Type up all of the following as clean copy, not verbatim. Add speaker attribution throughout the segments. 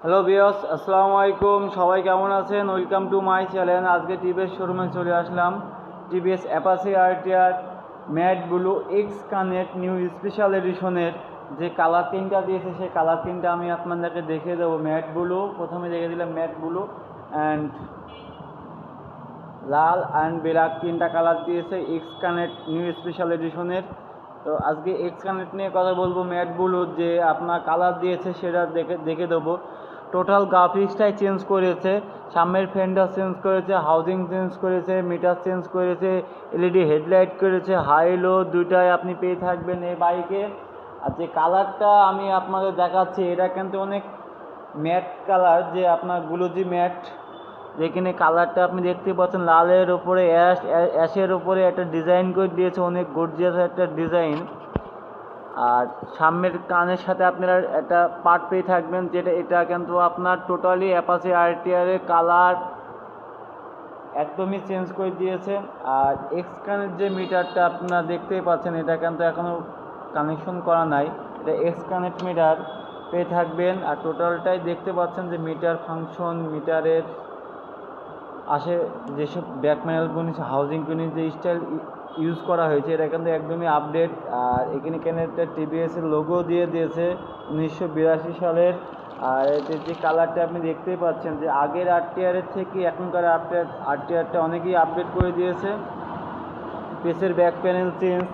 Speaker 1: Hello viewers, আসসালামু আলাইকুম। সবাই কেমন আছেন? Welcome to my channel. আজকে টিভিএস শোরুমে চলে আসলাম। TVS Apache RTR matte blue X connect new special এডিশনের যে কালার তিনটা দিয়েছে সেই কালার তিনটা আমি আপনাদেরকে দেখিয়ে দেবো। ম্যাট ব্লু প্রথমে দেখে দিলাম, matte blue and Lal and black তিনটা কালার দিয়েছে এক্স কানেক্ট নিউ স্পেশাল এডিশনের। তো আজকে এক্স কানেক্ট নিয়ে কথা বলবো। ম্যাট ব্লুর যে আপনার কালার দিয়েছে সেটা দেখে দেবো। টোটাল গ্রাফিক্সটাই চেঞ্জ করেছে, সামনের ফেন্ডার চেঞ্জ করেছে, হাউজিং চেঞ্জ করেছে, মিটার চেঞ্জ করেছে, এলইডি হেডলাইট করেছে, হাই লো দুইটাই আপনি পেয়ে থাকবেন এই বাইকে। আর যে কালারটা আমি আপনাদের দেখাচ্ছি এটা কিন্তু অনেক ম্যাট কালার, যে আপনার গ্লোজি ম্যাট, যেখানে কালারটা আপনি দেখতে পাচ্ছেন লালের ওপরে অ্যাশের ওপরে একটা ডিজাইন করে দিয়েছে, অনেক গর্জিয়াস একটা ডিজাইন। আর সামনের কানের সাথে আপনারা একটা পার্ট পেয়ে থাকবেন, যেটা এটা কিন্তু আপনার টোটালি অ্যাপাচি আরটিআরের কালার একদমই চেঞ্জ করে দিয়েছে। আর এক্স কানের যে মিটারটা আপনারা দেখতেই পাচ্ছেন এটা কিন্তু এখনও কানেকশন করা নাই, এটা এক্স কানেক্ট মিটার পেয়ে থাকবেন। আর টোটালটাই দেখতে পাচ্ছেন যে মিটার ফাংশন, মিটারের আসে যেসব ব্যাক প্যানেলগুলি, হাউজিংগুলি যে স্টাইল ইউজ করা হয়েছে এটা কিন্তু একদমই আপডেট। আর এখানে কেন একটা টিভিএসের লোগো দিয়ে দিয়েছে 1982 সালের। আর এতে যে কালারটা আপনি দেখতেই পাচ্ছেন যে আগের আরটিআরের থেকে এখনকার আরটিআরটা অনেকই আপডেট করে দিয়েছে। পেসের ব্যাক প্যানেল চেঞ্জ,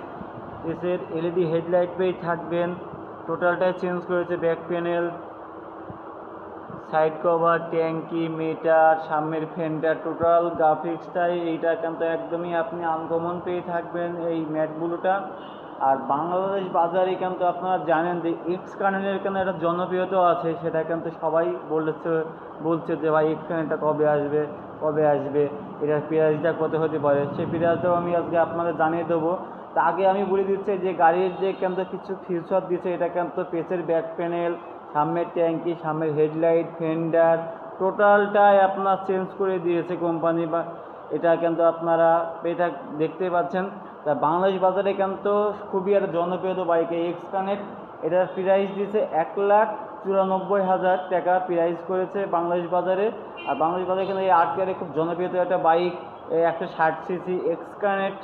Speaker 1: পেসের এলইডি হেডলাইট পেয়ে থাকবেন, টোটালটাই চেঞ্জ করেছে। ব্যাক প্যানেল, সাইড কভার, ট্যাঙ্কি, মিটার, সামনের ফেন্ডার, টোটাল গ্রাফিক্সটাই এইটা কিন্তু একদমই আপনি আনকমন পেয়ে থাকবেন এই ম্যাট ব্লুটা। আর বাংলাদেশ বাজারে কিন্তু আপনারা জানেন যে এক্স কানেলের কেন একটা জনপ্রিয়তা আছে, সেটা কিন্তু সবাই বলছে যে ভাই এক্স কানেলটা কবে আসবে কবে আসবে, এটার প্রাইসটা কত হতে পারে, সেই প্রাইসটাও আমি আজকে আপনাদের জানিয়ে দেবো। তা আগে আমি বলে দিচ্ছি যে গাড়ির যে কিন্তু কিছু ফিচার দিচ্ছে, এটা কিন্তু পেসের ব্যাক প্যানেল, সামনের ট্যাঙ্কি, সামনের হেডলাইট, ফেন্ডার, টোটালটাই আপনার চেঞ্জ করে দিয়েছে কোম্পানি। বা এটা কিন্তু আপনারা দেখতে পাচ্ছেন। তা বাংলাদেশ বাজারে কিন্তু খুবই একটা জনপ্রিয় বাইক এক্স কানেক্ট। এটার প্রাইস দিয়েছে 1,94,000 টাকা প্রাইস করেছে বাংলাদেশ বাজারে। আর বাংলাদেশ বাজারে কিন্তু এই আরটিআরে খুব জনপ্রিয় একটা বাইক, 160 সিসি এক্স কানেক্ট।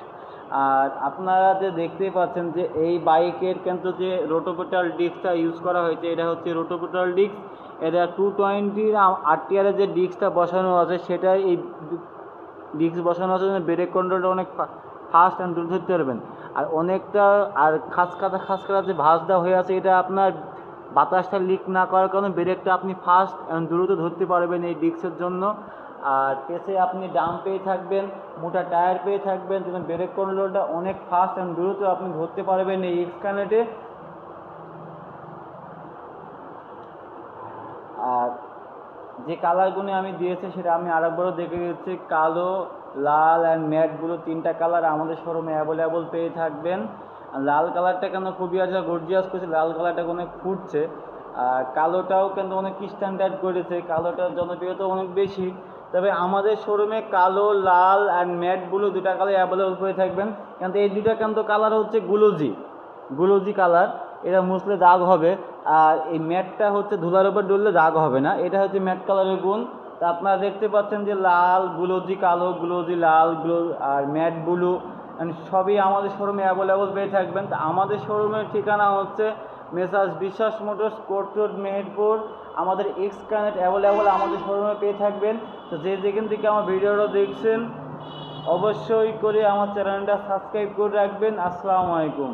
Speaker 1: আর আপনারা যে দেখতেই পাচ্ছেন যে এই বাইকের কিন্তু যে রোটোপেটাল ডিস্কটা ইউজ করা হয়েছে এটা হচ্ছে রোটোপেটাল ডিস্ক। এটা 220 আরটিআরের যে ডিস্কটা বসানো আছে সেটা এই ডিস্ক বসানো আছে, ব্রেক কন্ট্রোলটা অনেক ফাস্ট অ্যান্ড দ্রুত ধরতে পারবেন। আর অনেকটা আর খাস কাটা যে ভাঁজটা হয়ে আছে, এটা আপনার বাতাসটা লিক না করার কারণে ব্রেকটা আপনি ফাস্ট অ্যান্ড দ্রুত ধরতে পারবেন এই ডিস্কের জন্য। আর পেছে আপনি ডাম পেয়ে থাকবেন, মোটা টায়ার পেয়ে থাকবেন, যেন ব্রেক কন্ট্রোলটা অনেক ফাস্ট অ্যান্ড দ্রুত আপনি ধরতে পারবেন এই এক্স কানেক্টে। আর যে কালারগুলো আমি দিয়েছি সেটা আমি আরেকবারও দেখে দিচ্ছি, কালো, লাল অ্যান্ড ম্যাটগুলো তিনটা কালার আমাদের শোরুমে অ্যাভেলেবল পেয়ে থাকবেন। লাল কালারটা কেন খুবই আছে গর্জিয়াস করছে, লাল কালারটা অনেক ফুটছে। আর কালোটাও কিন্তু অনেক স্ট্যান্ডার্ড করেছে, কালোটার জনপ্রিয়তা অনেক বেশি। তবে আমাদের শোরুমে কালো, লাল অ্যান্ড ম্যাটগুলো দুটা কালার অ্যাভেলেবল পেয়ে থাকবেন। কিন্তু এই দুটা কিন্তু কালার হচ্ছে গুলোজি কালার, এটা মুছলে দাগ হবে। আর এই ম্যাটটা হচ্ছে ধুলার উপর ডললে দাগ হবে না, এটা হচ্ছে ম্যাট কালারের গুণ। তা আপনারা দেখতে পাচ্ছেন যে লাল, গুলোজি কালো, গুলোজি লাল, আর ম্যাট ব্লু সবই আমাদের শোরুমে অ্যাভেলেবল পেয়ে থাকবেন। তা আমাদের শোরুমের ঠিকানা হচ্ছে মেসার্স বিশ্বাস মোটরস, কোর্ট রোড, মেহেরপুর। আমাদের এক্স কানেক্ট অ্যাভেলেবল আমাদের শোরুমে পেয়ে থাকবেন। তো যেখান থেকে আমার ভিডিওটা দেখছেন অবশ্যই করে আমার চ্যানেলটা সাবস্ক্রাইব করে রাখবেন। আসসালামু আলাইকুম।